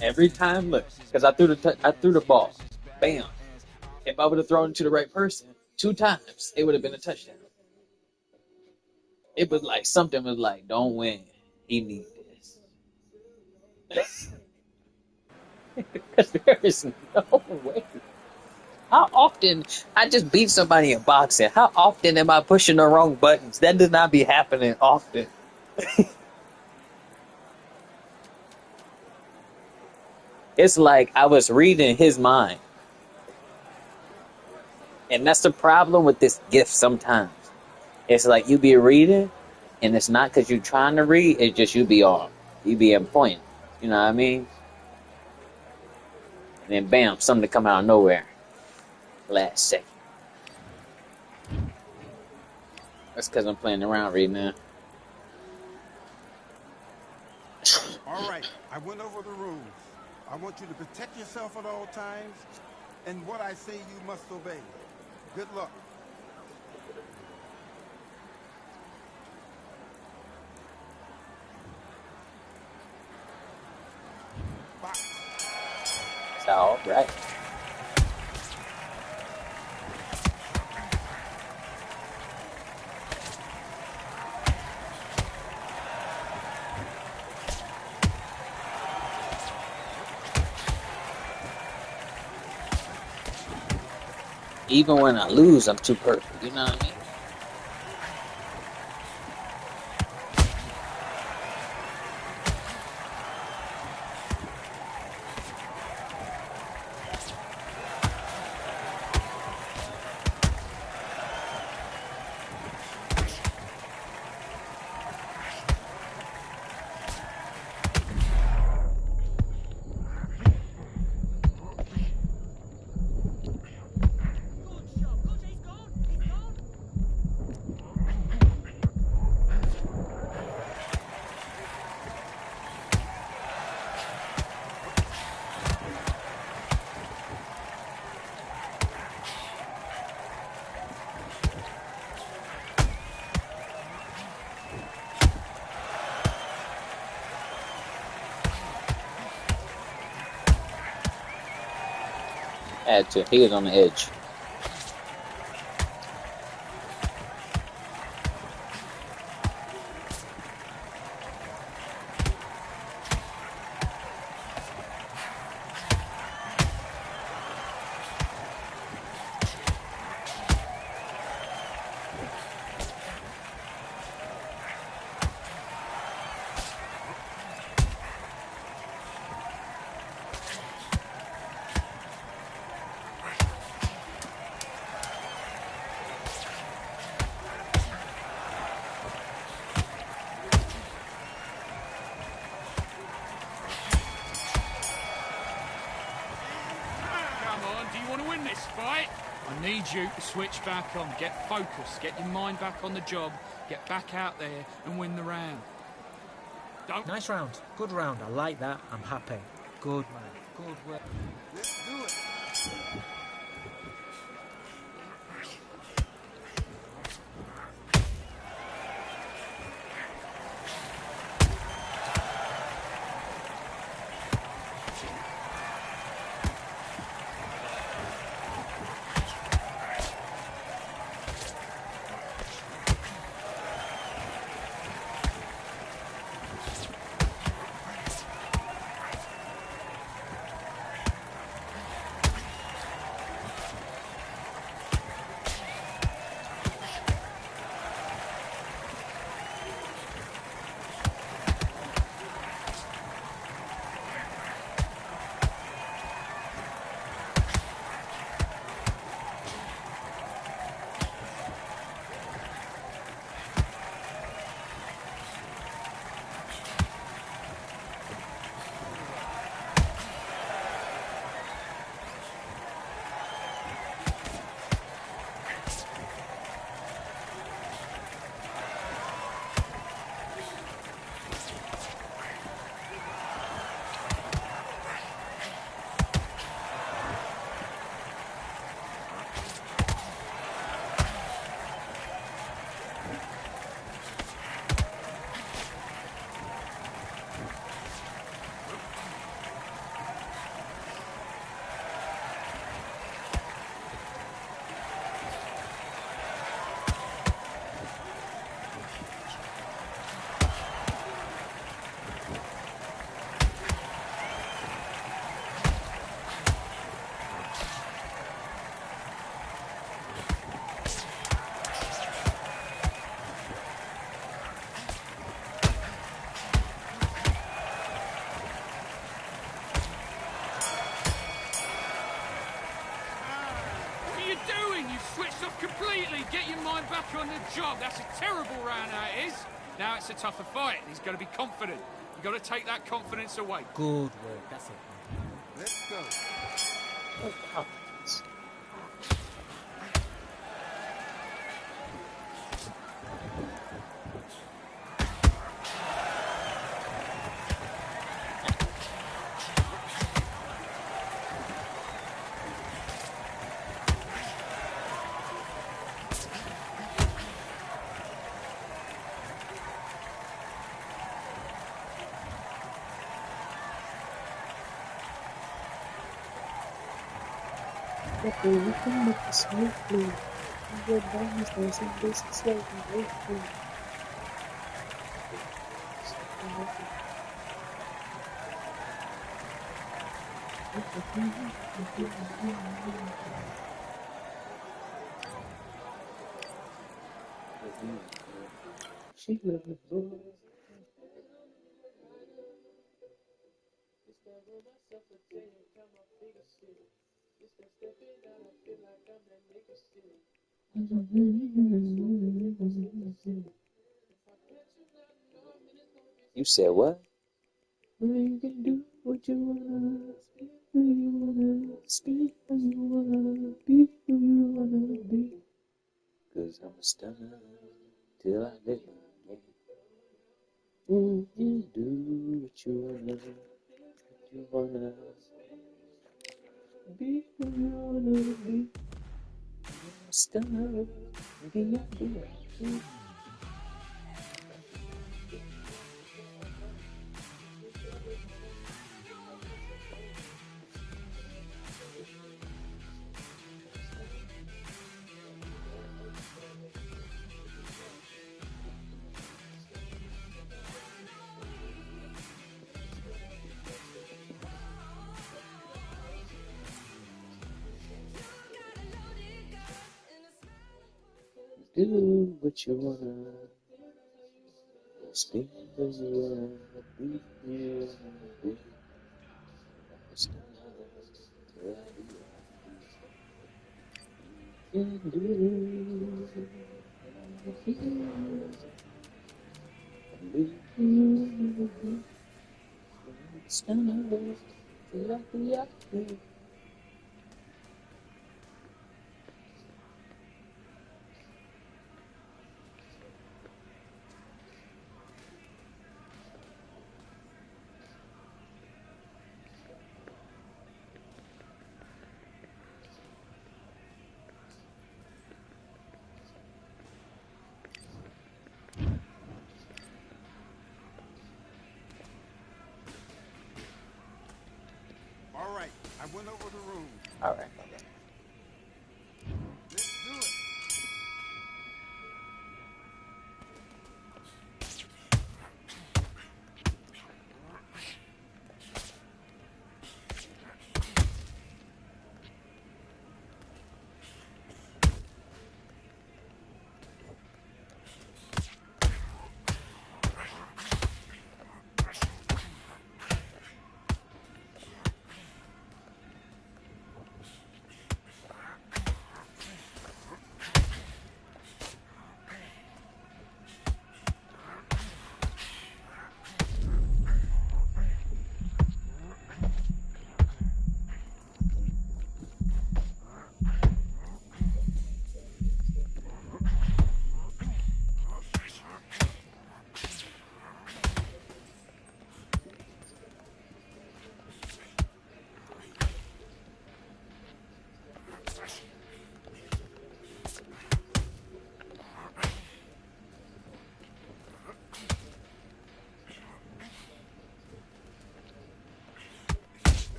Every time, look, because I threw the ball, bam. If I would have thrown it to the right person 2 times, it would have been a touchdown. It was like something was like, don't win. He needs this. Because there is no way. How often I just beat somebody in boxing? How often am I pushing the wrong buttons? That does not be happening often. It's like I was reading his mind. And that's the problem with this gift sometimes. It's like you be reading, and it's not because you're trying to read, it's just you be off. You be in point. You know what I mean? And then bam, something to come out of nowhere. Last second. That's because I'm playing around right now. All right, I went over the rules. I want you to protect yourself at all times, and what I say you must obey. Good luck. Box. It's all right. Even when I lose, I'm too perfect. You know what I mean? Had to. He was on the edge. I need you to switch back on. Get focused. Get your mind back on the job. Get back out there and win the round. Don't... Nice round. Good round. I like that. I'm happy. Good, man. Good work. Let's do it. job. That's a terrible round, that is. Now it's a tougher fight. He's got to be confident. You've got to take that confidence away. Good work. That's it. Let's go. Oh, confidence. But we can make it smoothly. Your bones dancing this slowly lately. She loves boy. You said what? You can do what you wanna, speak who you wanna, speak who you wanna, be who you wanna be. Cause I'm a stunner till I live my game. Mm-hmm. Do what you wanna, what you wanna. Be who you wanna be. I'm a stunner. Be. Do what you wanna. Speak who you wanna. Be who you wanna be. I'm a stunner till I live my game. Can do. Be who you wanna be. I'm a stunner till I live my game. All right, I went over the rules. All right. Let's do it.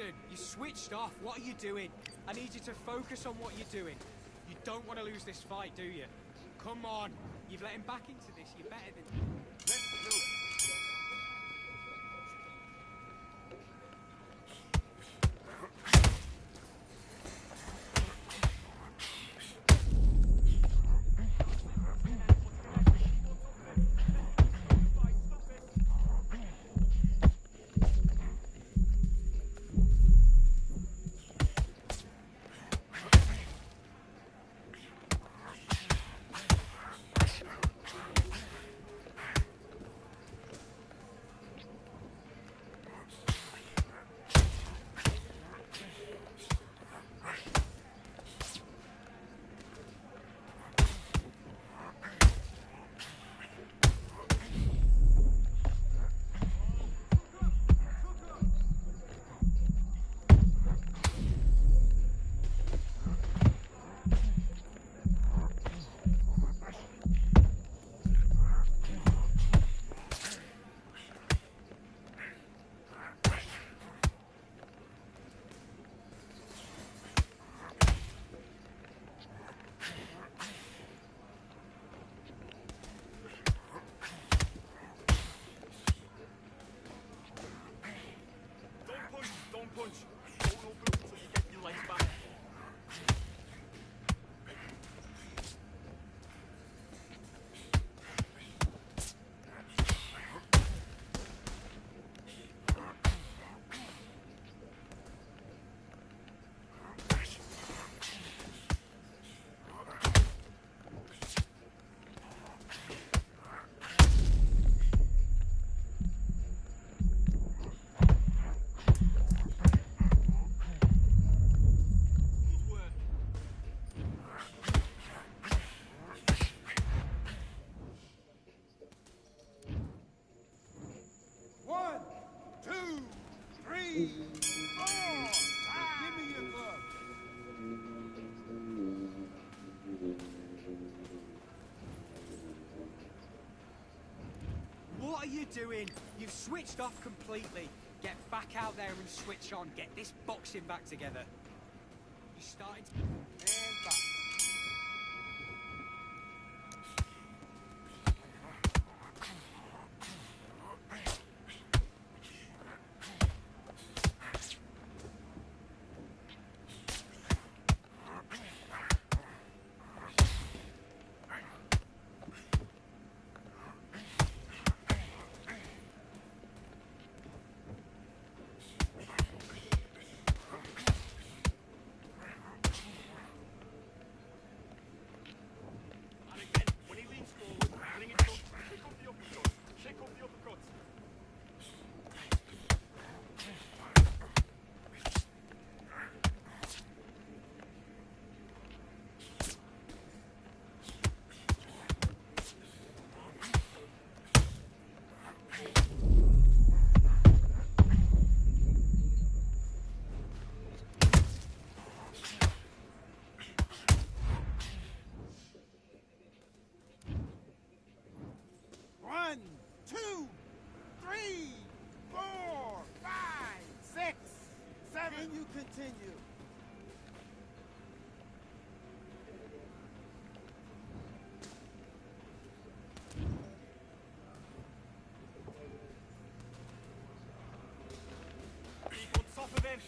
Listen, you switched off. What are you doing? I need you to focus on what you're doing. You don't want to lose this fight, do you? Come on. You've let him back into this. You're better than... Let's do it. Don't punch. Don't open until you get your legs back. One, two, three, four, five. Give me your glove. What are you doing? You've switched off completely. Get back out there and switch on. Get this boxing back together. You started... And back. And again, when he leans forward, bring it up. Kick up the uppercut. Kick up the uppercut. One, two, three, four, five, six, seven. And you continue. Keep on top of him.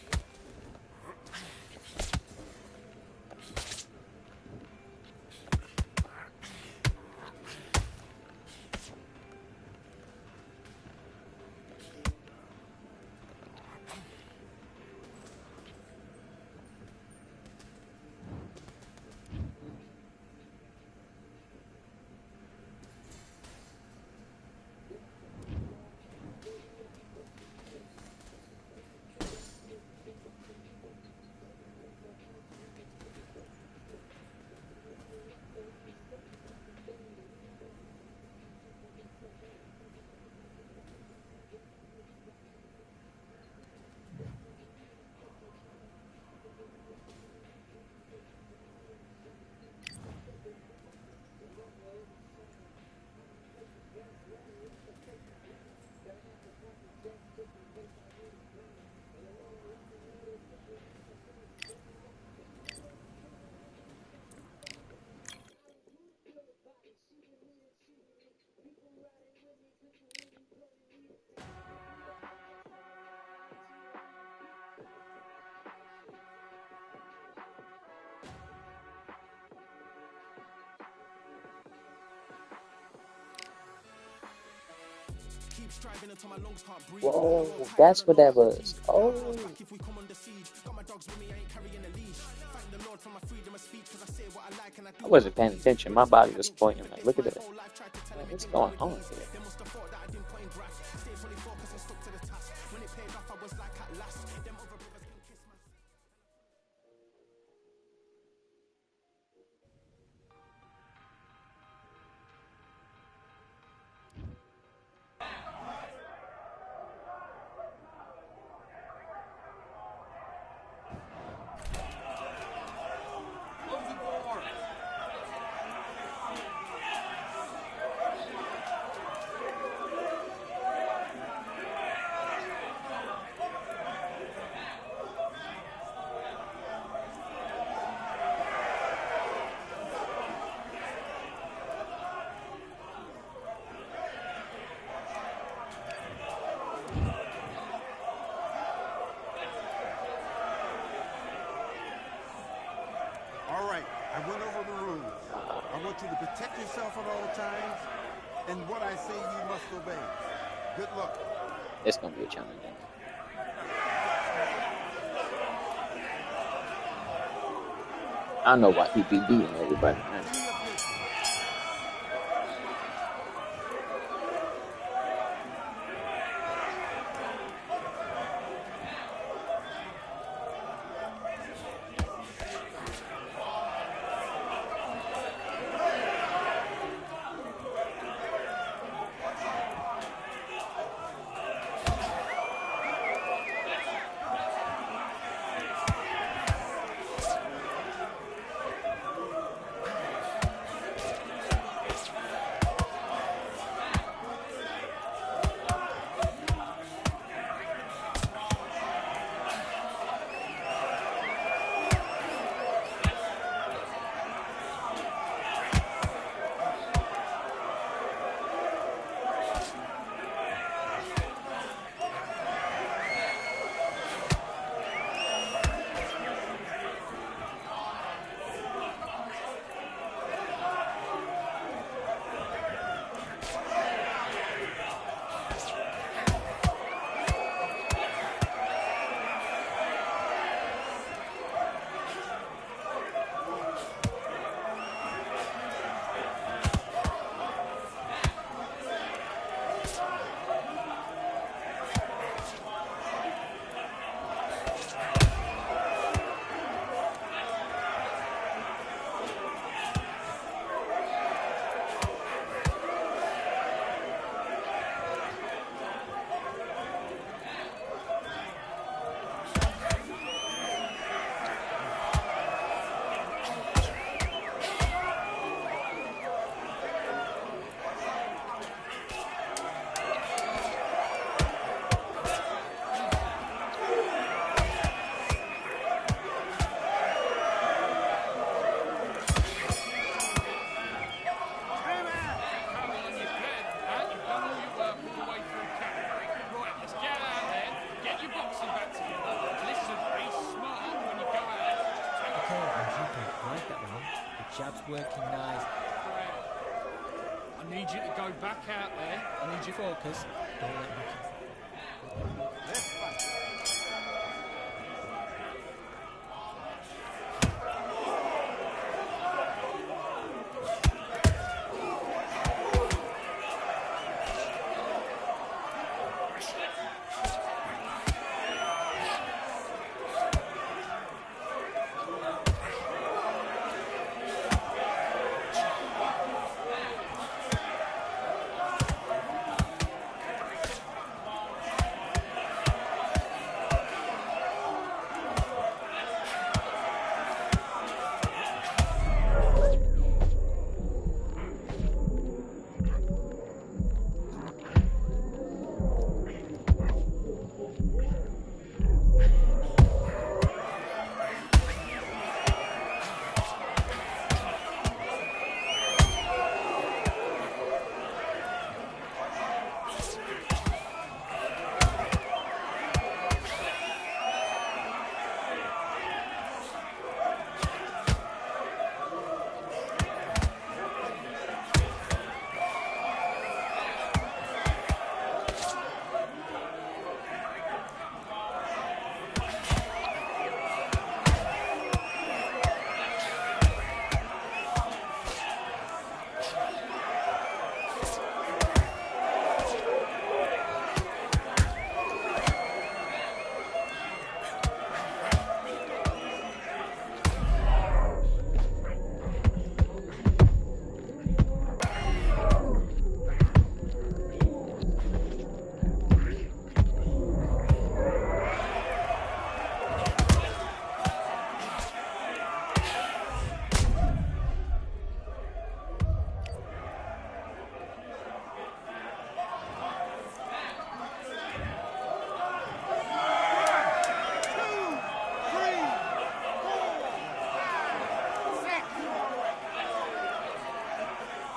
Whoa, that's what that was. Oh, I wasn't paying attention. My body was pointing like, look at this. Like, what's going on here? All right, I went over the rules. I want you to protect yourself at all times, and what I say you must obey. Good luck. It's gonna be a challenge. I don't know why he be beating everybody. Do your business. Jab's working nice. I need you to go back out there. I need you focus. Don't let me. Let's fight.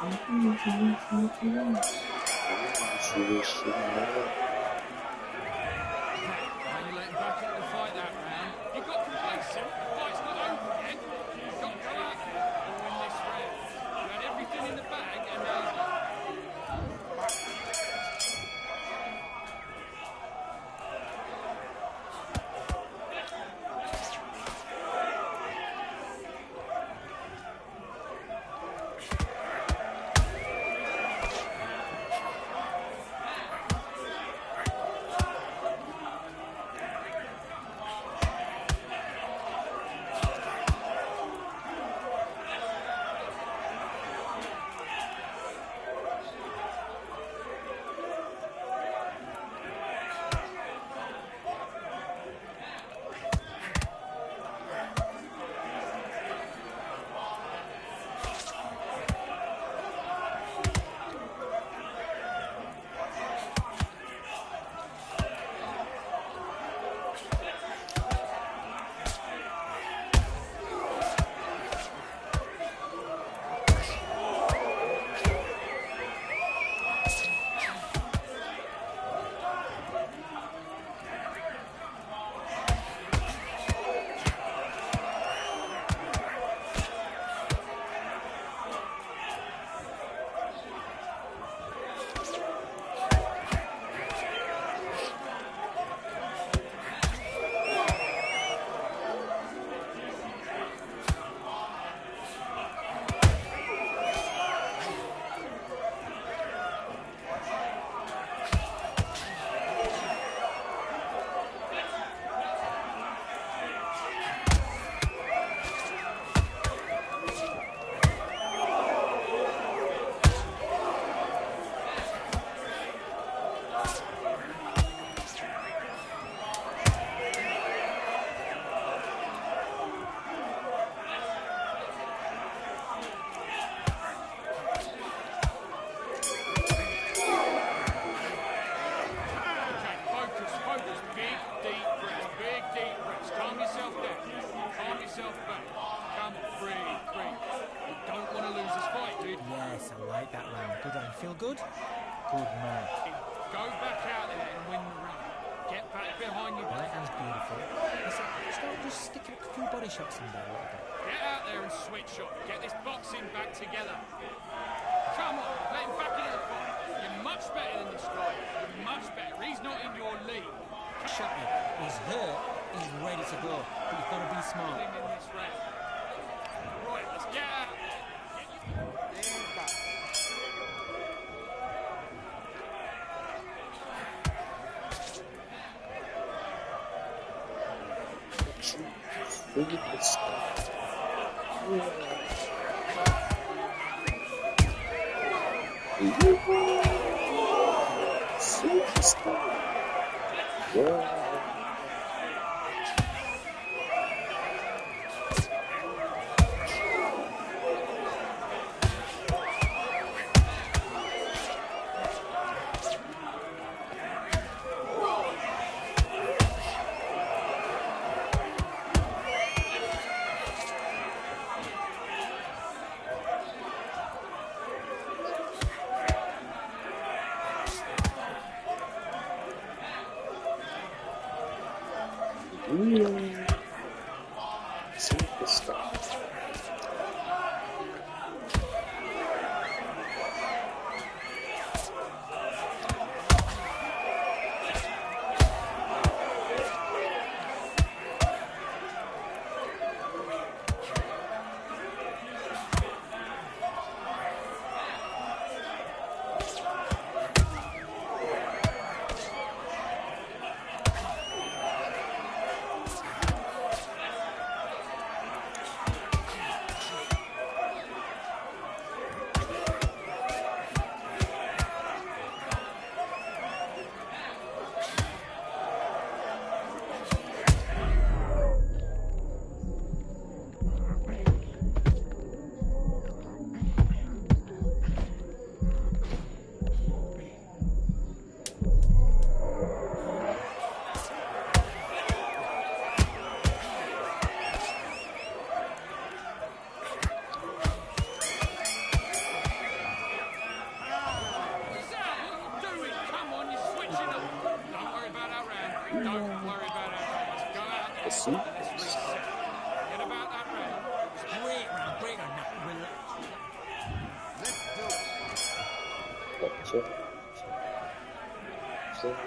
Now you let him back into the fight that round. You got complacent. The fight's not over yet. You've got to go out there and win this round. You had everything in the bag and now you Yes, I like that round. Good round. Feel good? Good man. go back out there and win the round. Get back behind your Right hand's beautiful. Listen, start just sticking a few body shots in there a little bit. Get out there and switch up. Get this boxing back together. Come on, let him back into the fight. You're much better than this guy. You're much better. He's not in your league. Shut me. He's hurt. He's ready to go. But you've got to be smart. Him in this round. Right, let's get out. Superstar. Yeah. Superstar. let's reset. Forget about that round. Great round, great round. Now, relax. Let's do it. Chill. Chill.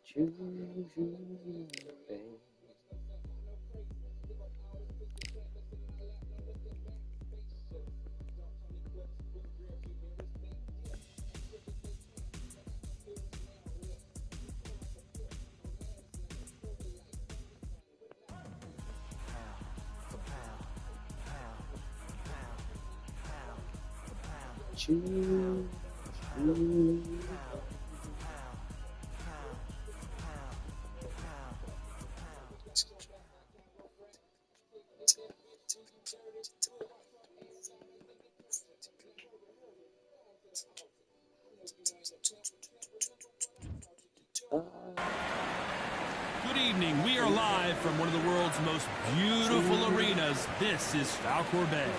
Choose you, babe. Choose you. Good evening. We are live from one of the world's most beautiful arenas. This is Falkor Bay.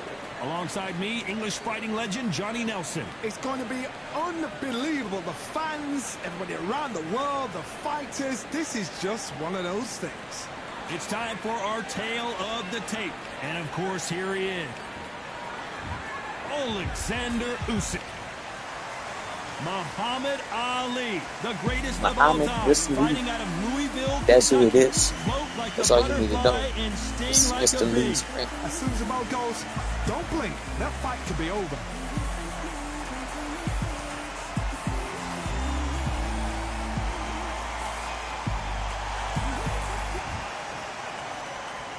Alongside me, English fighting legend Johnny Nelson. It's going to be unbelievable. The fans, everybody around the world, the fighters. This is just one of those things. It's time for our tale of the tape. And of course, here he is. Alexander Usyk. Muhammad Ali, the greatest of all Muhammad, time, listen to me. fighting out of Louisville, That's who it Kentucky. is. Float like That's a all you need to know. butterfly and This is sting like Mr. a bee. Lee's friend. As soon as the bell goes, don't blink. That fight could be over.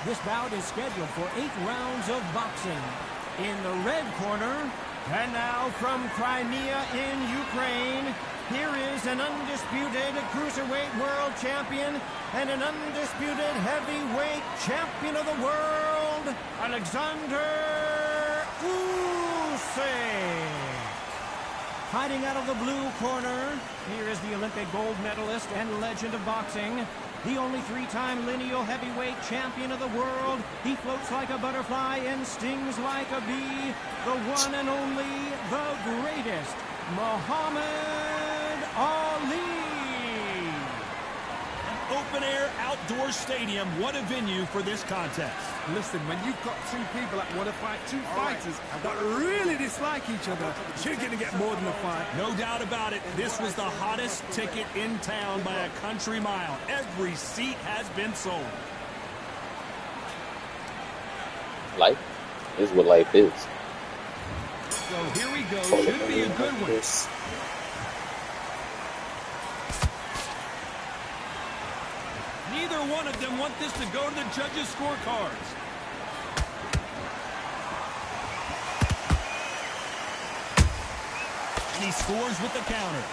This bout is scheduled for 8 rounds of boxing. In the red corner, and now from Crimea in Ukraine, here is an undisputed cruiserweight world champion and an undisputed heavyweight champion of the world, Alexander Usyk. Fighting out of the blue corner, here is the Olympic gold medalist and legend of boxing, the only 3-time lineal heavyweight champion of the world. He floats like a butterfly and stings like a bee. The one and only, the greatest, Muhammad Ali. Open-air outdoor stadium. What a venue for this contest. Listen, when you've got two people that want to fight, two fighters that really dislike each other, you're going to get more than a fight. No doubt about it, this was the hottest ticket in town by a country mile. Every seat has been sold. Life is what life is. So here we go. Should be a good one. This. Neither one of them want this to go to the judges' scorecards. And he scores with the counter.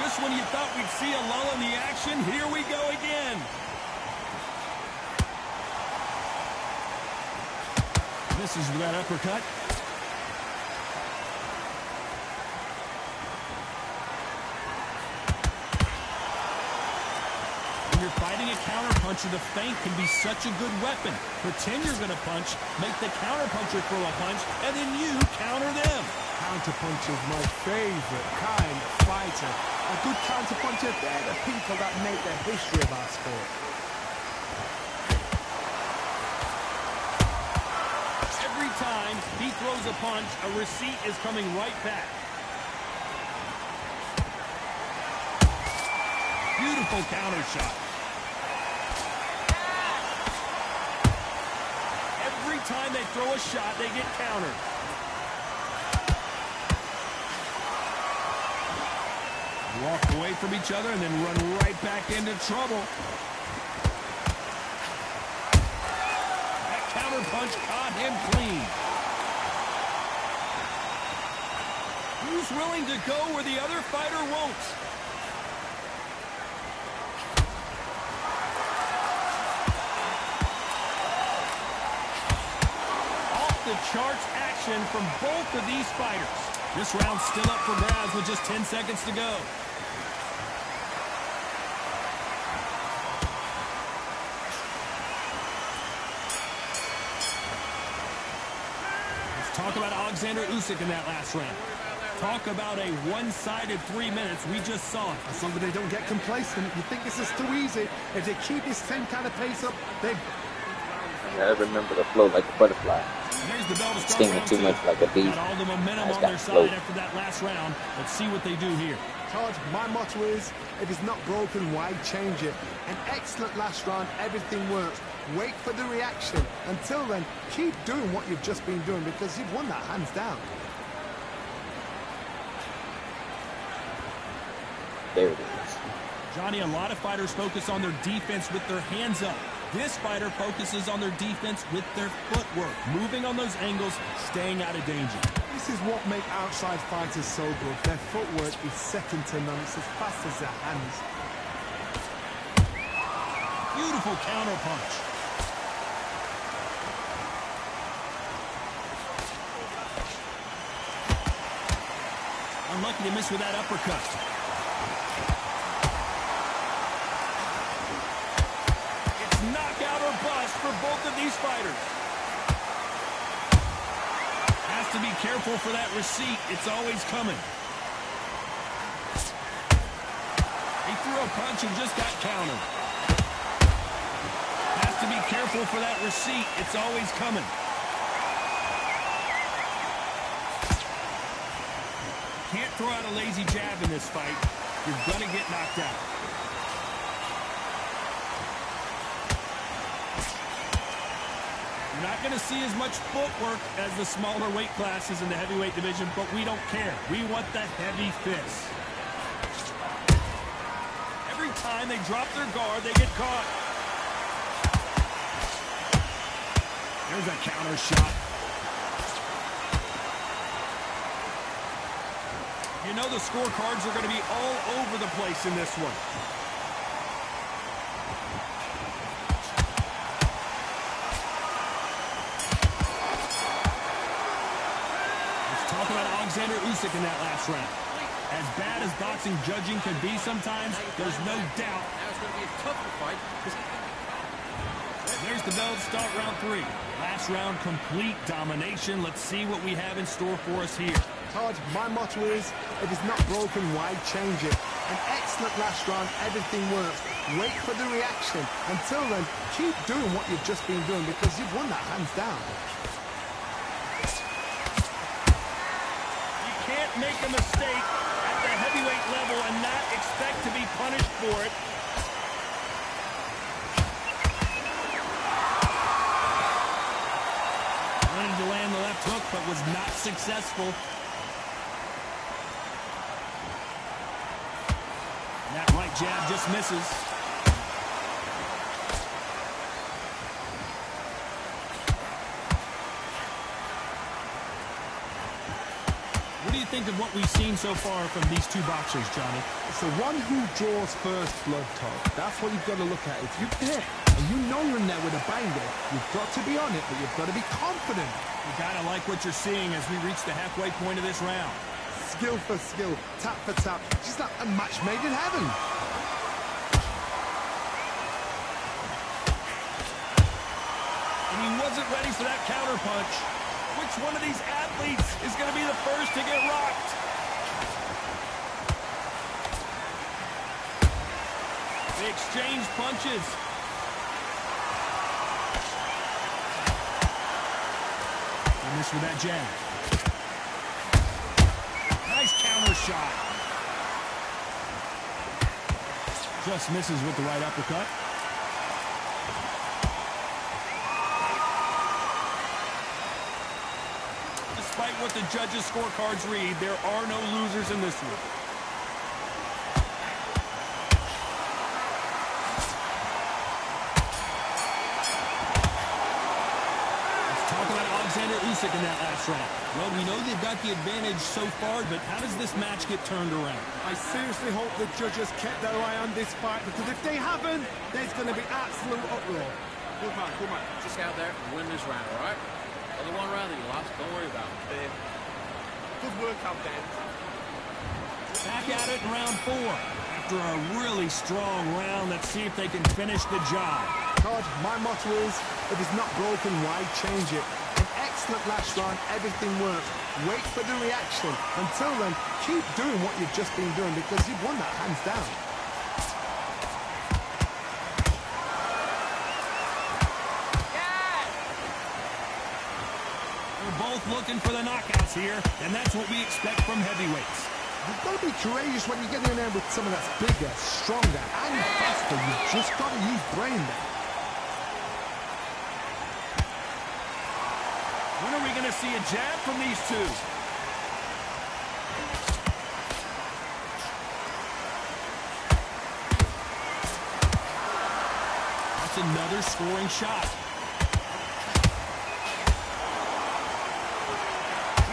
Just when you thought we'd see a lull in the action, here we go again. Misses with that uppercut. you're fighting a counterpuncher, the feint can be such a good weapon. Pretend you're going to punch, make the counterpuncher throw a punch, and then you counter them. Counterpuncher is my favorite kind of fighter. A good counterpuncher, they're the people that make the history of our sport. Every time he throws a punch, a receipt is coming right back. Beautiful counter shot. Every time they throw a shot, they get countered. Walk away from each other and then run right back into trouble. That counter punch caught him clean. Who's willing to go where the other fighter won't? Charts action from both of these fighters. This round's still up for grabs with just 10 seconds to go. Let's talk about Alexander Usyk in that last round. Talk about a one-sided 3 minutes. We just saw it. As long as they don't get complacent, you think this is too easy. If they keep this same kind of pace up, they... I remember to float like a butterfly. There's the bell to start Stinging too much like a bee. Got all the momentum on their float. side after that last round. Let's see what they do here. Todd, my motto is, if it's not broken, why change it? An excellent last round, everything works. Wait for the reaction. Until then, keep doing what you've just been doing because you've won that hands down. There it is. Johnny, a lot of fighters focus on their defense with their hands up. This fighter focuses on their defense with their footwork, moving on those angles, staying out of danger. This is what makes outside fighters so good. Their footwork is second to none. It's as fast as their hands. Beautiful counter punch. Unlucky to miss with that uppercut. Knockout or bust for both of these fighters. Has to be careful for that receipt. It's always coming. He threw a punch and just got countered. Has to be careful for that receipt. It's always coming. Can't throw out a lazy jab in this fight. You're going to get knocked out. Not going to see as much footwork as the smaller weight classes in the heavyweight division, but we don't care. We want the heavy fists. Every time they drop their guard, they get caught. There's a counter shot. You know the scorecards are going to be all over the place in this one. Alexander Usyk in that last round. As bad as boxing judging can be sometimes, there's no doubt. Now it's going to be a tougher fight. There's the bell to start round 3. Last round, complete domination. Let's see what we have in store for us here. Todd, my motto is, if it's not broken, why change it? An excellent last round, everything works. Wait for the reaction. Until then, keep doing what you've just been doing because you've won that hands down. Make a mistake at the heavyweight level and not expect to be punished for it. Wanted to land the left hook, but was not successful. And that right jab just misses. What do you think of what we've seen so far from these two boxers, Johnny? It's the one who draws first blood, Todd. That's what you've got to look at. If you're there and you know you're in there with a banger, you've got to be on it, but you've got to be confident. You gotta like what you're seeing as we reach the halfway point of this round. Skill for skill, tap for tap, just like a match made in heaven. wasn't ready for that counter punch. Which one of these athletes is going to be the first to get rocked? They exchange punches. And this with that jab. Nice counter shot. Just misses with the right uppercut. Despite what the judges' scorecards read, there are no losers in this one. Let's talk about Alexander Usyk in that last round. Well, we know they've got the advantage so far, but how does this match get turned around? I seriously hope the judges kept their eye on this fight, because if they haven't, there's going to be absolute uproar. Good man. Just out there and win this round, all right? Only one round that you lost. Don't worry about it. Good workout, Dan. Back at it in round 4. After a really strong round, let's see if they can finish the job. Todd, my motto is, if it's not broken, why change it? An excellent last round, everything worked. Wait for the reaction. Until then, keep doing what you've just been doing, because you've won that hands down. They're both looking for the knockouts here, and that's what we expect from heavyweights. You've got to be courageous when you get in there with someone that's bigger, stronger, and faster. You've just got to use brain there. When are we going to see a jab from these two? That's another scoring shot.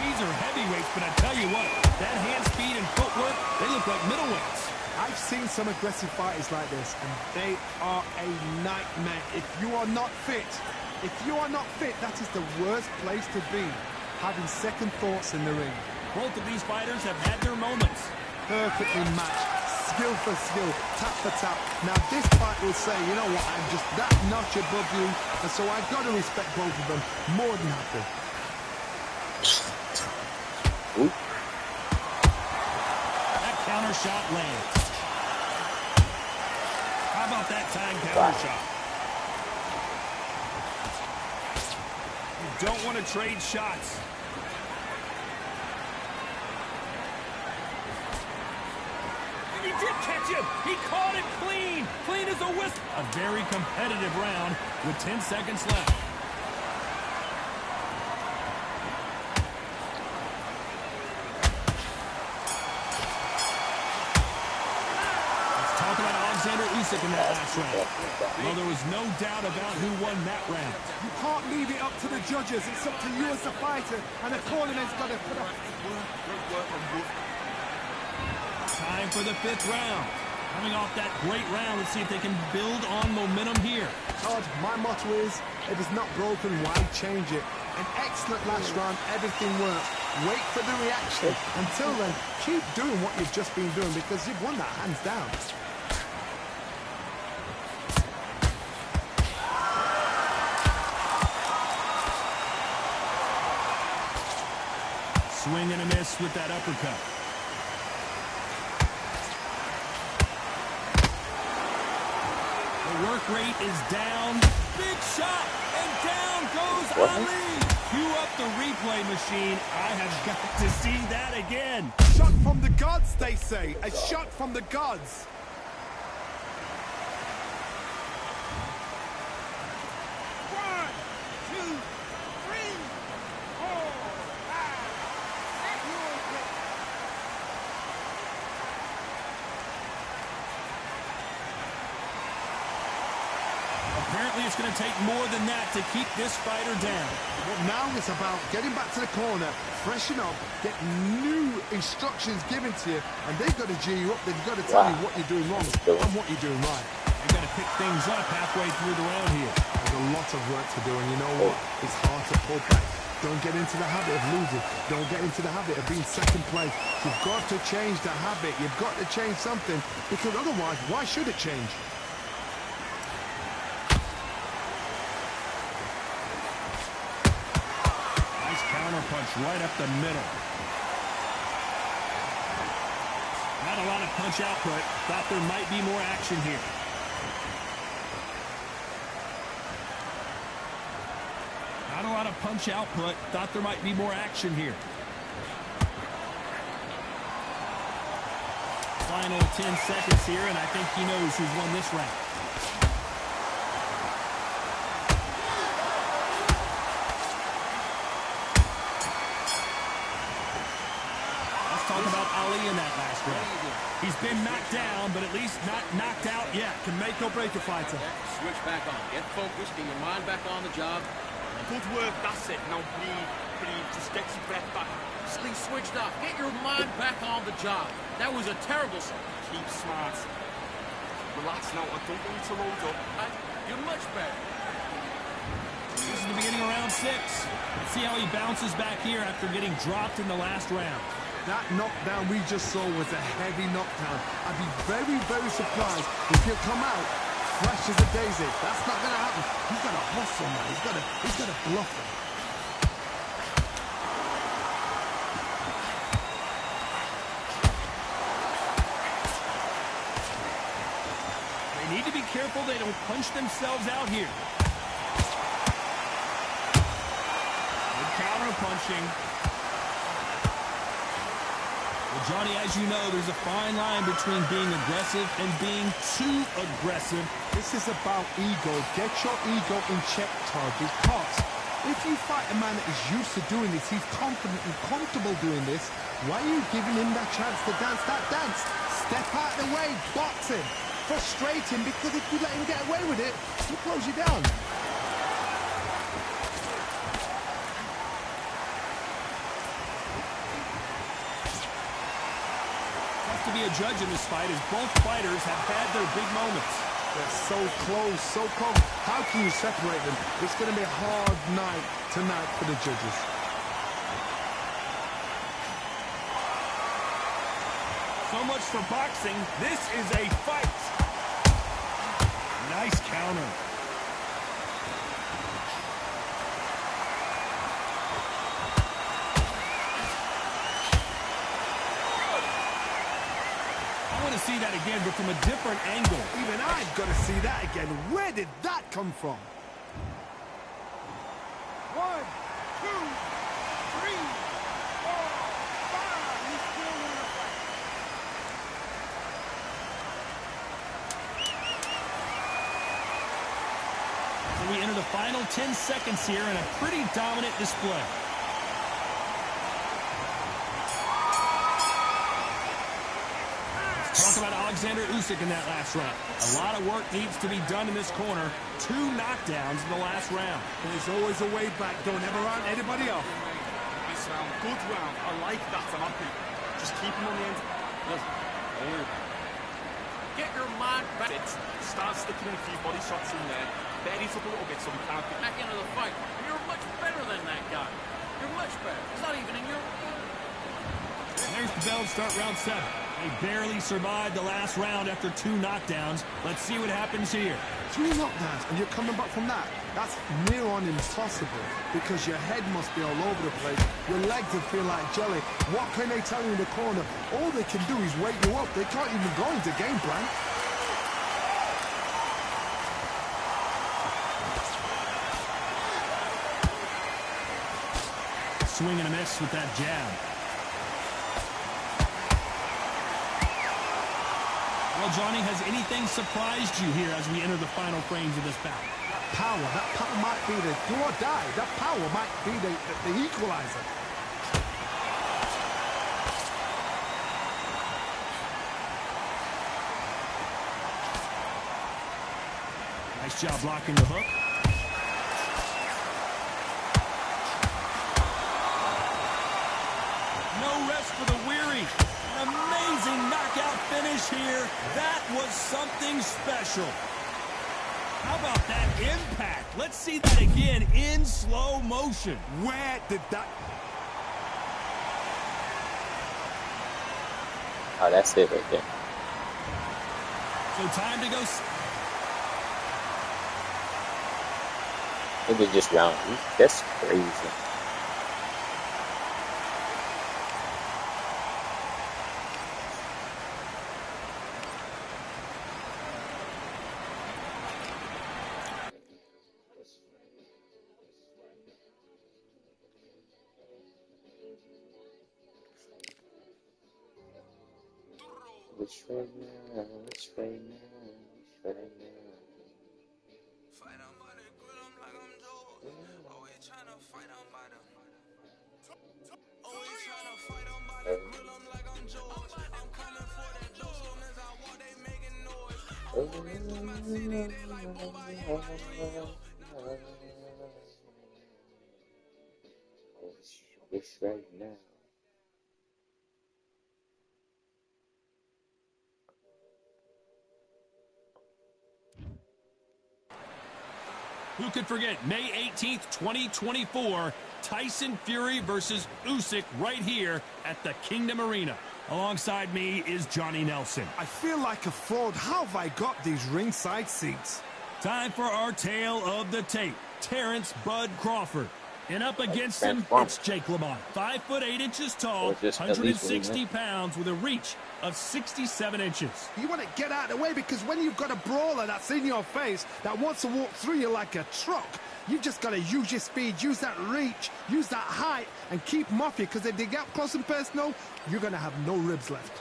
These are heavyweights, but I tell you what, that hand speed and footwork, they look like middleweights. I've seen some aggressive fighters like this, and they are a nightmare. If you are not fit, that is the worst place to be, having second thoughts in the ring. Both of these fighters have had their moments. Perfectly matched, skill for skill, tap for tap. Now this fight will say, you know what, I'm just that notch above you, and so I've got to respect both of them more than happy. That counter shot lands. How about that time counter shot? You don't want to trade shots. And he did catch him. He caught it clean. Clean as a whistle. A very competitive round with 10 seconds left. Alexander Usyk in that last round. Well, there was no doubt about who won that round. You can't leave it up to the judges. It's up to you as the fighter, and the tournament's got to put up. Time for the 5th round. Coming off that great round, let's see if they can build on momentum here. Todd, my motto is, if it's not broken, why change it? An excellent last round, everything worked. Wait for the reaction. Until then, keep doing what you've just been doing, because you've won that hands down. Swing and a miss with that uppercut. The work rate is down. Big shot, and down goes Ali. Cue up the replay machine. I have got to see that again. Shot from the gods, they say. A shot from the gods. Apparently it's going to take more than that to keep this fighter down. Well, now it's about getting back to the corner, freshen up, get new instructions given to you, and they've got to G you up. They've got to tell you what you're doing wrong and what you're doing right. They've got to pick things up halfway through the round here. There's a lot of work to do, and you know what? It's hard to pull back. Don't get into the habit of losing. Don't get into the habit of being second place. You've got to change the habit. You've got to change something, because otherwise, why should it change? punch right up the middle. Not a lot of punch output. Thought there might be more action here. Not a lot of punch output. Thought there might be more action here. Final 10 seconds here, and I think he knows who's won this round. Let's talk about Ali in that last round. He's been knocked down, but at least not knocked out yet. Can make or break a fighter. Switch back on. Get focused. Get your mind back on the job. Good work, that's it. Now breathe, just get your breath back. Stay switched off. Get your mind back on the job. That was a terrible... Keep smart. Relax now, I don't want you to load up. You're much better. This is the beginning of round 6. Let's see how he bounces back here after getting dropped in the last round. That knockdown we just saw was a heavy knockdown. I'd be very, very surprised if he'll come out fresh as a daisy. That's not going to happen. He's got to hustle, man. He's got to bluff him. They need to be careful they don't punch themselves out here. Good counter punching. Well, Johnny, as you know, there's a fine line between being aggressive and being too aggressive. This is about ego. Get your ego in check, Todd, because if you fight a man that is used to doing this, he's confident and comfortable doing this, why are you giving him that chance to dance that dance? Step out of the way, box him, frustrate him, because if you let him get away with it, he'll close you down. To be a judge in this fight as both fighters have had their big moments. They're so close, so close. How can you separate them? It's going to be a hard night tonight for the judges. So much for boxing. This is a fight. Nice counter. To see that again, but from a different angle. Even I've got to see that again. Where did that come from? 1, 2, 3, 4, 5. He's still in the fight. So we enter the final 10 seconds here in a pretty dominant display. Talk about Alexander Usyk in that last round. A lot of work needs to be done in this corner. 2 knockdowns in the last round. There's always a way back. Don't ever round anybody off. Nice round, good round. I like that, I'm happy. Just keep him on the end. Listen, don't worry about it. Get your mind back. Start sticking in a few body shots in there. Buries up a little bit so we can't get Back into the fight. You're much better than that guy. You're much better. It's not even in your... And there's the bell to start round 7. They barely survived the last round after 2 knockdowns. Let's see what happens here. 3 knockdowns, and you're coming back from that. That's near on impossible, because your head must be all over the place. Your legs will feel like jelly. What can they tell you in the corner? All they can do is wake you up. They can't even go into game plan. Swing and a miss with that jab. Well, Johnny, has anything surprised you here as we enter the final frames of this bout? That power might be the do or die. That power might be the equalizer. Nice job blocking the hook. No rest for the weary. An amazing knockout finish here. That was something special. How about that impact? Let's see that again in slow motion. Where did that... Oh, that's it right there. So time to go. Look at just round. That's crazy. Wish right now, wish right now, wish right now. Wish right now. Who could forget May 18th, 2024, Tyson Fury versus Usyk right here at the Kingdom Arena. Alongside me is Johnny Nelson. I feel like a fraud. How have I got these ringside seats? Time for our tale of the tape. Terrence Bud Crawford. And up against him, it's Jake LaMotta. 5 foot 8 inches tall, 160 pounds with a reach of 67 inches. You want to get out of the way because when you've got a brawler that's in your face that wants to walk through you like a truck, you've just got to use your speed, use that reach, use that height, and keep them off you because if they get up close and personal, you're going to have no ribs left.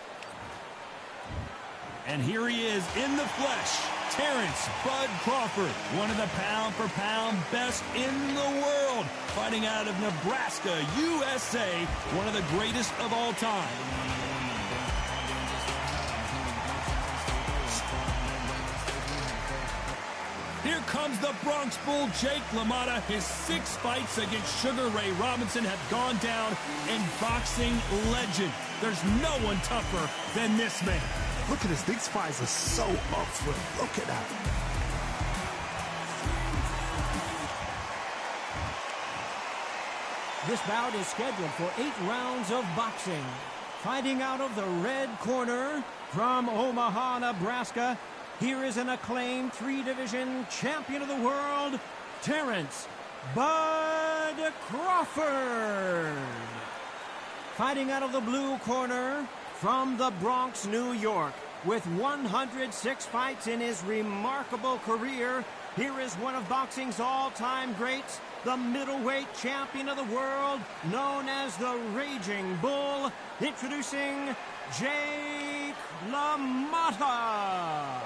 And here he is in the flesh, Terrence Bud Crawford, one of the pound-for-pound best in the world, fighting out of Nebraska, USA, one of the greatest of all time. Here comes the Bronx Bull, Jake LaMotta. His 6 fights against Sugar Ray Robinson have gone down in boxing legend. There's no one tougher than this man. Look at this. These fights are so up for it. Look at that. This bout is scheduled for 8 rounds of boxing. Fighting out of the red corner from Omaha, Nebraska, here is an acclaimed 3-division champion of the world, Terrence Bud Crawford. Fighting out of the blue corner from the Bronx, New York, with 106 fights in his remarkable career, here is one of boxing's all-time greats, the middleweight champion of the world, known as the Raging Bull, introducing Jake LaMotta.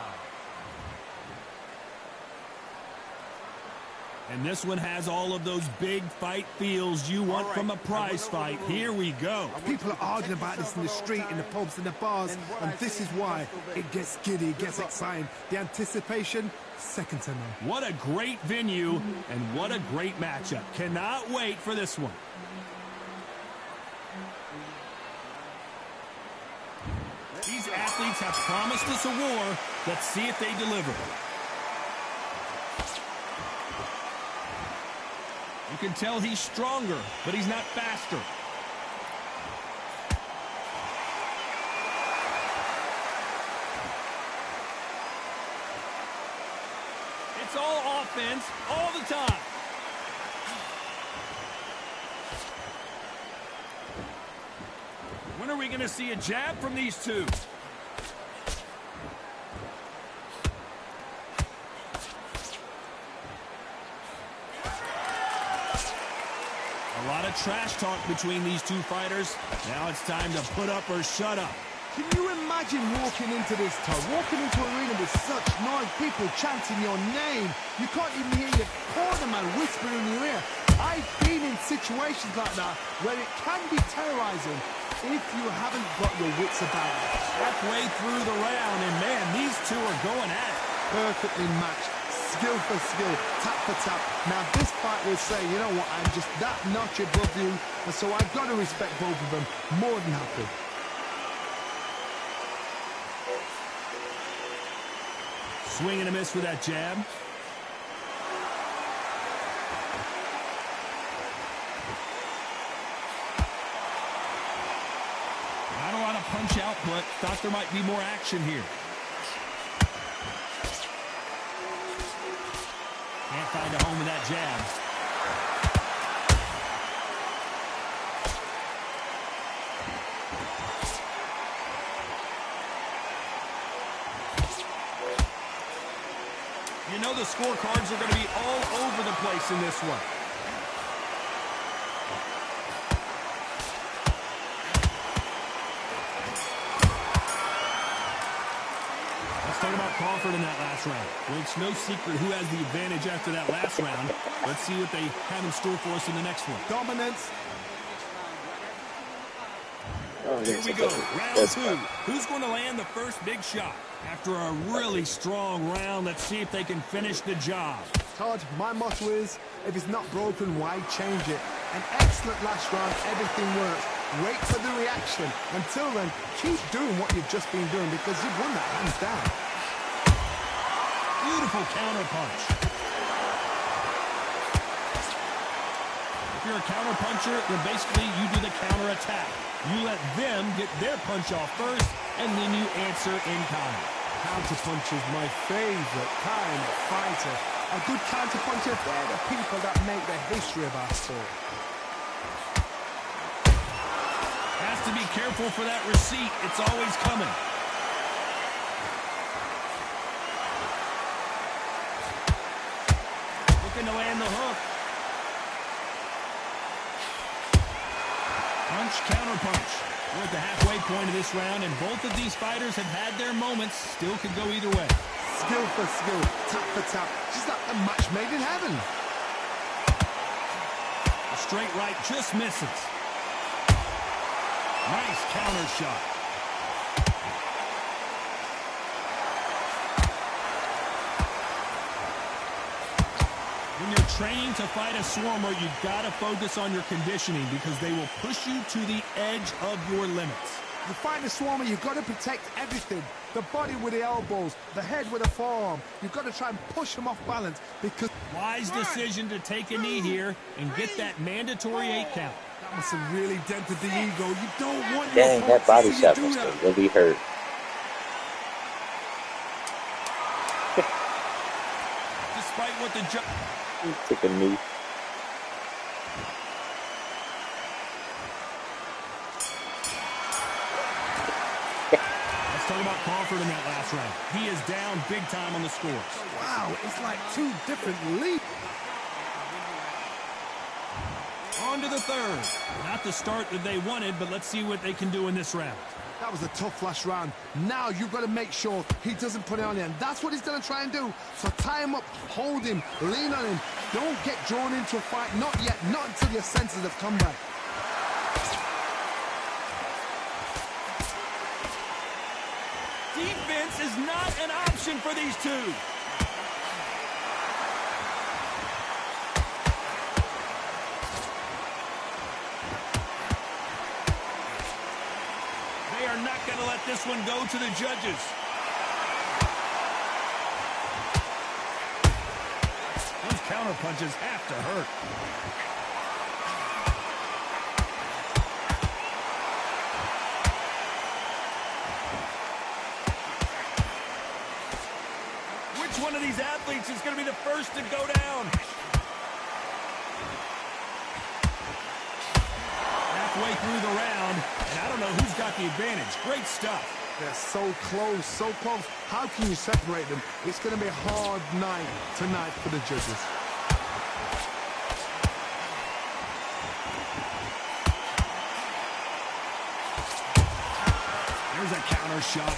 And this one has all of those big fight feels you want from a prize fight. Here we go. People are arguing about this in the street, in the pubs, in the bars, and this is why it gets giddy, it gets exciting. The anticipation, second to none. What a great venue, and what a great matchup. Cannot wait for this one. These athletes have promised us a war. Let's see if they deliver. You can tell he's stronger, but he's not faster. It's all offense, all the time. When are we going to see a jab from these two? A lot of trash talk between these two fighters. Now it's time to put up or shut up. Can you imagine walking into this town, walking into an arena with such noise, people chanting your name? You can't even hear your cornerman whispering in your ear. I've been in situations like that where it can be terrorizing if you haven't got your wits about it. Halfway through the round, and man, these two are going at it. Perfectly matched. Skill for skill, tap for tap. Now this fight will say, you know what, I'm just that notch above you, and so I've got to respect both of them. More than happy. Swing and a miss with that jab. Not a lot of punch output. Thought there might be more action here. Can't find a home with that jab. You know the scorecards are going to be all over the place in this one. Crawford in that last round. Well, it's no secret who has the advantage after that last round. Let's see what they have in store for us in the next one. Dominance. Here we go, round two. Who's going to land the first big shot? After a really strong round, let's see if they can finish the job. Todd, my motto is, if it's not broken, why change it? An excellent last round, everything works. Wait for the reaction. Until then, keep doing what you've just been doing because you've won that hands down. Beautiful counter punch. If you're a counter puncher, then basically you do the counter attack. You let them get their punch off first, and then you answer in kind. Counter punch is my favorite kind of fighter. A good counter puncher, they're the people that make the history of our sport. Has to be careful for that receipt. It's always coming. Looking to land the hook. Punch, counter punch. We're at the halfway point of this round, and both of these fighters have had their moments. Still could go either way. Skill for skill, tap for tap. Just like a match made in heaven. A straight right just misses. Nice counter shot. When you're training to fight a Swarmer, you've got to focus on your conditioning because they will push you to the edge of your limits. You fight a Swarmer, you've got to protect everything. The body with the elbows, the head with the forearm. You've got to try and push them off balance because... Wise decision to take a knee here and get that mandatory 8 count. That must have really dented the ego. You don't want Dang, your that body opponent to see shot you do must that. have really hurt. Despite what the judge... Took a knee. Let's talk about Crawford in that last round. He is down big time on the scores. Wow, it's like two different leagues. On to the third. Not the start that they wanted, but let's see what they can do in this round. That was a tough last round. Now you've got to make sure he doesn't put it on you, and that's what he's going to try and do. So tie him up, hold him, lean on him. Don't get drawn into a fight. Not yet, not until your senses have come back. Defense is not an option for these two. They are not going to let this one go to the judges. Those counter punches have to hurt. Which one of these athletes is going to be the first to go down? Halfway through the round, and I don't know who's got the advantage. Great stuff. They're so close, so close. How can you separate them? It's going to be a hard night tonight for the judges. There's a counter shot.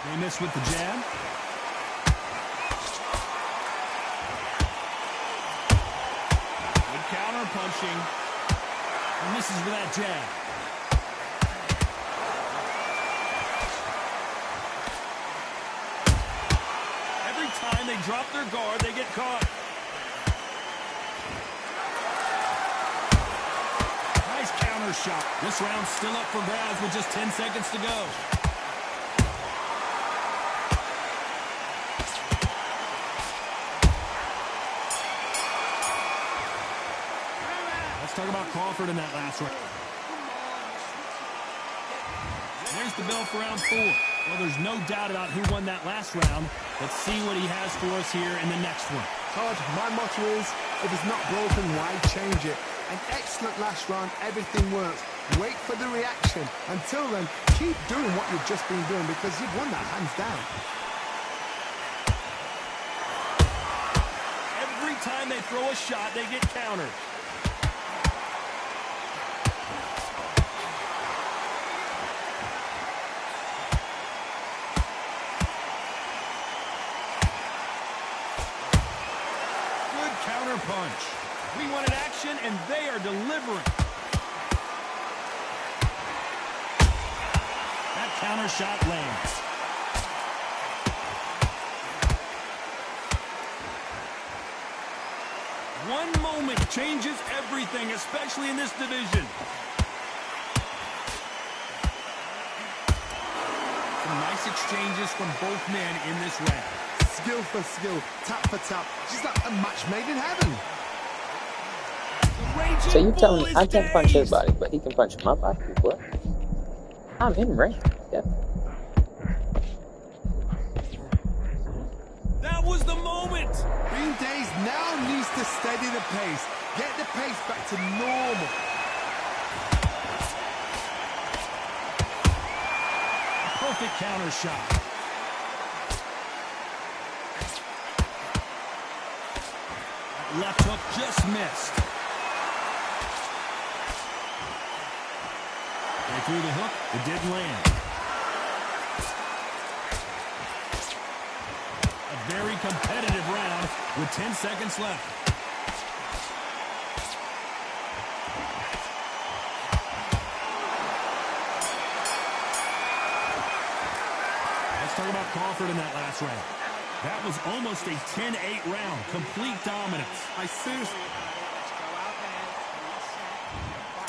They miss with the jab. Good counter punching. And misses with that jab. Every time they drop their guard, they get caught. Nice counter shot. This round's still up for grabs with just 10 seconds to go. Let's talk about Crawford in that last round. There's the bell for round 4. Well, there's no doubt about who won that last round. Let's see what he has for us here in the next one. Todd, my motto is, if it's not broken, why change it? An excellent last round, everything works. Wait for the reaction. Until then, keep doing what you've just been doing because you've won that hands down. Every time they throw a shot, they get countered. counterpunch. We wanted action, and they are delivering. That counter shot lands. One moment changes everything, especially in this division. Some nice exchanges from both men in this round. Skill for skill, tap for tap, just like a match made in heaven. So you telling me I can't punch his body, but he can punch my body? What? I'm in range. Yeah. That was the moment. Green Days now needs to steady the pace, get the pace back to normal. Perfect counter shot. Left hook just missed. They threw the hook. It didn't land. A very competitive round with 10 seconds left. Let's talk about Crawford in that last round. That was almost a 10-8 round. Complete dominance. I seriously...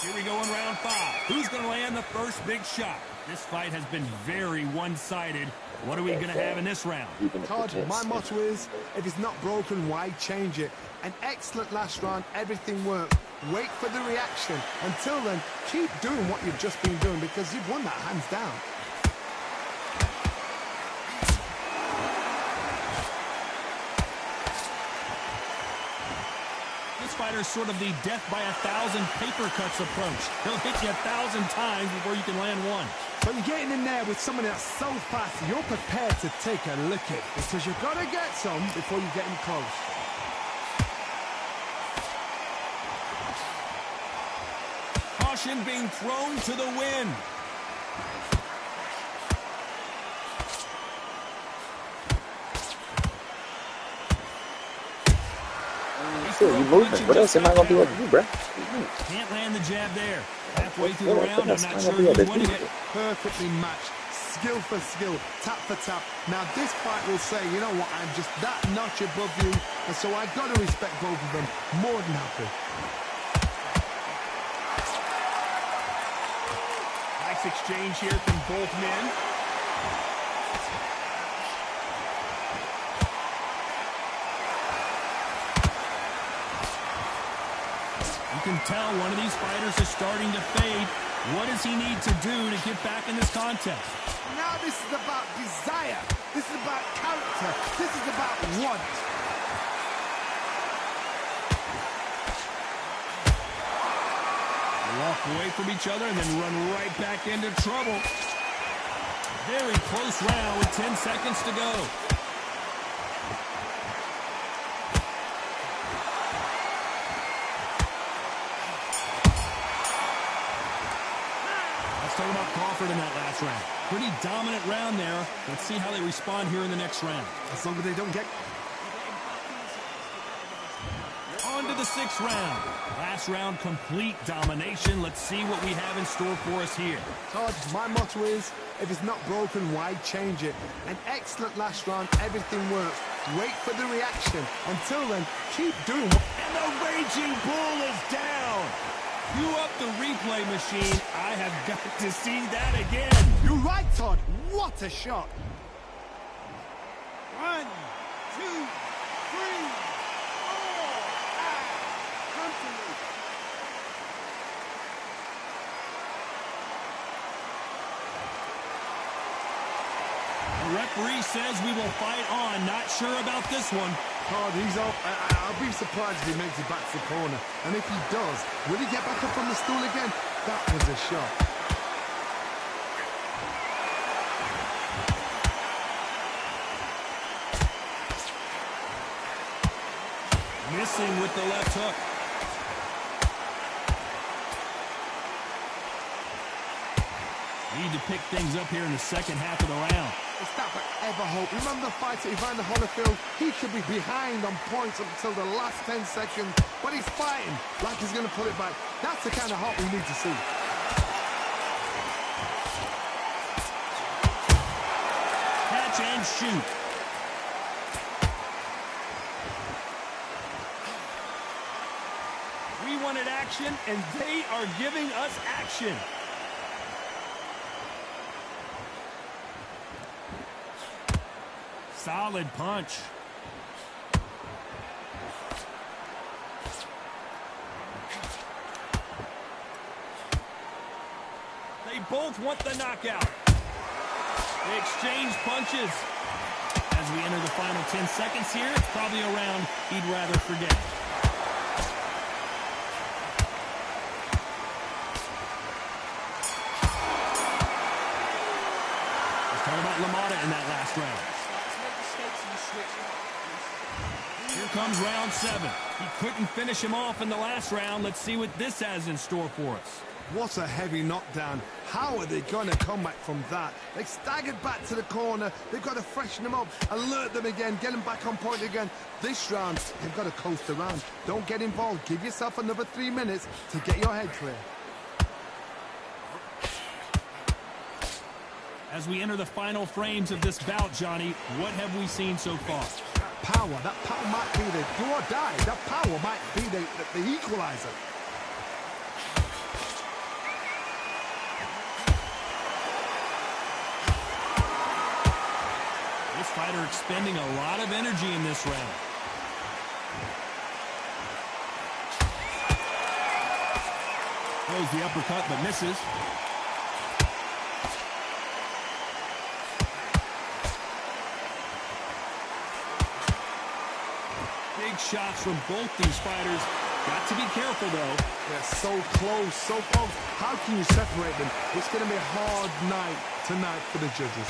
Here we go in round 5. Who's going to land the first big shot? This fight has been very one-sided. What are we going to have in this round? Todd, my motto is, if it's not broken, why change it? An excellent last round, everything worked. Wait for the reaction. Until then, keep doing what you've just been doing because you've won that hands down. Fighter's sort of the death by 1,000 paper cuts approach. He'll hit you 1,000 times before you can land one. But you're getting in there with someone that's so fast, you're prepared to take a look at it because you've got to get some before you get in close. Caution being thrown to the wind. Sure, you moving. What else am I going to be able to do, bro? Can't land the jab there. Halfway through the round, I'm not sure who's winning it. Perfectly matched. Skill for skill, tap for tap. Now this fight will say, you know what, I'm just that notch above you, and so I've got to respect both of them. More than happy. Nice exchange here from both men. You can tell one of these fighters is starting to fade. What does he need to do to get back in this contest? Now this is about desire. This is about character. This is about want. They walk away from each other and then run right back into trouble. Very close round with 10 seconds to go. Talk about Crawford in that last round. Pretty dominant round there. Let's see how they respond here in the next round. As long as they don't get... On to the 6th round. Last round, complete domination. Let's see what we have in store for us here. Todd, my motto is, if it's not broken, why change it? An excellent last round, everything works. Wait for the reaction. Until then, keep doing what... And the Raging Bull is down. Cue up the replay machine. I have got to see that again. You're right, Todd. What a shot. 1, 2, 3, 4, 5. Come to me. The referee says we will fight on. Not sure about this one. Todd, he's off. I'll be surprised if he makes it back to the corner. And if he does, will he get back up on the stool again? That was a shot. Missing with the left hook. Need to pick things up here in the second half of the round. It's that forever hope. Remember the fighter Evander Holyfield? He could be behind on points up until the last 10 seconds, but he's fighting like he's going to pull it back. That's the kind of hope we need to see. Catch and shoot. We wanted action, and they are giving us action. Solid punch. They both want the knockout. They exchange punches. As we enter the final 10 seconds here, it's probably a round he'd rather forget. Let's talk about LaMotta in that last round. Here comes round 7. He couldn't finish him off in the last round. Let's see what this has in store for us. What a heavy knockdown. How are they going to come back from that? They staggered back to the corner. They've got to freshen them up, alert them again, get them back on point again. This round, they've got to coast around. Don't get involved. Give yourself another 3 minutes to get your head clear. As we enter the final frames of this bout, Johnny, what have we seen so far? That power might be the do or die. That power might be the equalizer. This fighter expending a lot of energy in this round. Throws the uppercut but misses. Big shots from both these fighters. Got to be careful, though. They're so close, so close. How can you separate them? It's going to be a hard night tonight for the judges.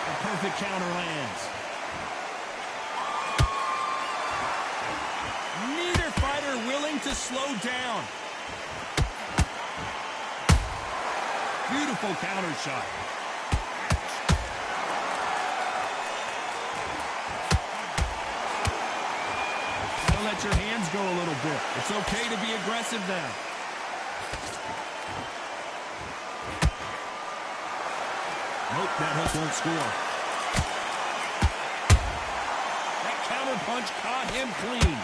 A perfect counter lands. Neither fighter willing to slow down. Beautiful counter shot. Let your hands go a little bit. It's okay to be aggressive now. Nope, that hook won't score. That counter punch caught him clean.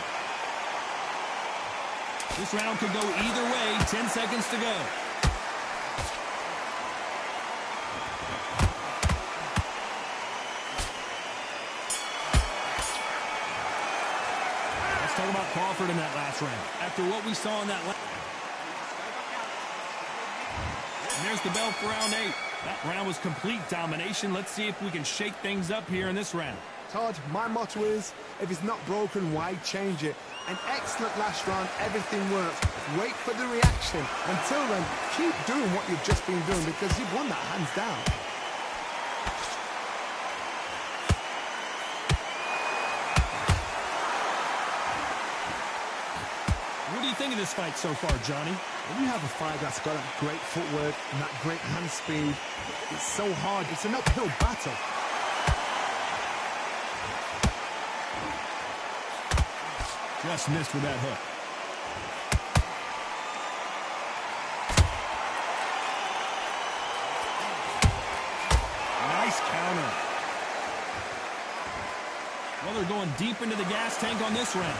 This round could go either way. 10 seconds to go. Talk about Crawford in that last round. After what we saw in that last... And there's the bell for round 8. That round was complete domination. Let's see if we can shake things up here in this round. Todd, my motto is, if it's not broken, why change it? An excellent last round, everything works. Wait for the reaction. Until then, keep doing what you've just been doing because you've won that hands down. What do you think of this fight so far, Johnny? When you have a fight that's got that great footwork and that great hand speed, it's so hard. It's an uphill battle. Just missed with that hook. Nice counter. Well, they're going deep into the gas tank on this round.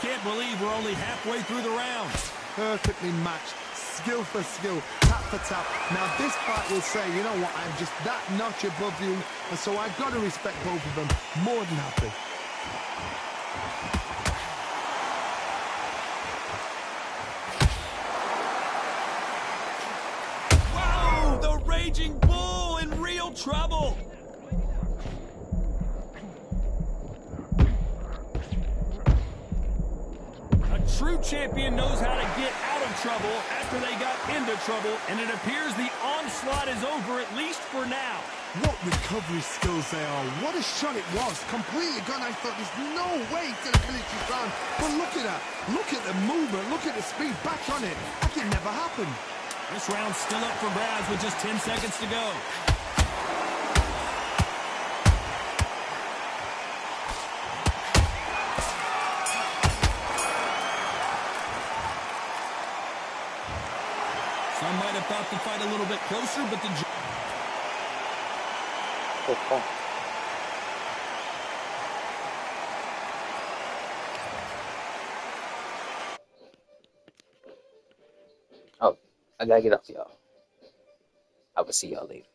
Can't believe we're only halfway through the round. Perfectly matched, skill for skill, tap for tap. Now this fight will say, you know what, I'm just that notch above you, and so I've got to respect both of them more than happy. Whoa, the Raging Bull in real trouble. True champion knows how to get out of trouble after they got into trouble, and it appears the onslaught is over, at least for now. What recovery skills they are. What a shot it was. Completely gone. I thought there's no way he's going to finish this round. But look at that. Look at the movement. Look at the speed. Back on it. That can never happen. This round's still up for grabs with just 10 seconds to go. Some might have thought the fight a little bit closer, but the... Oh, I gotta get off, y'all. I will see y'all later.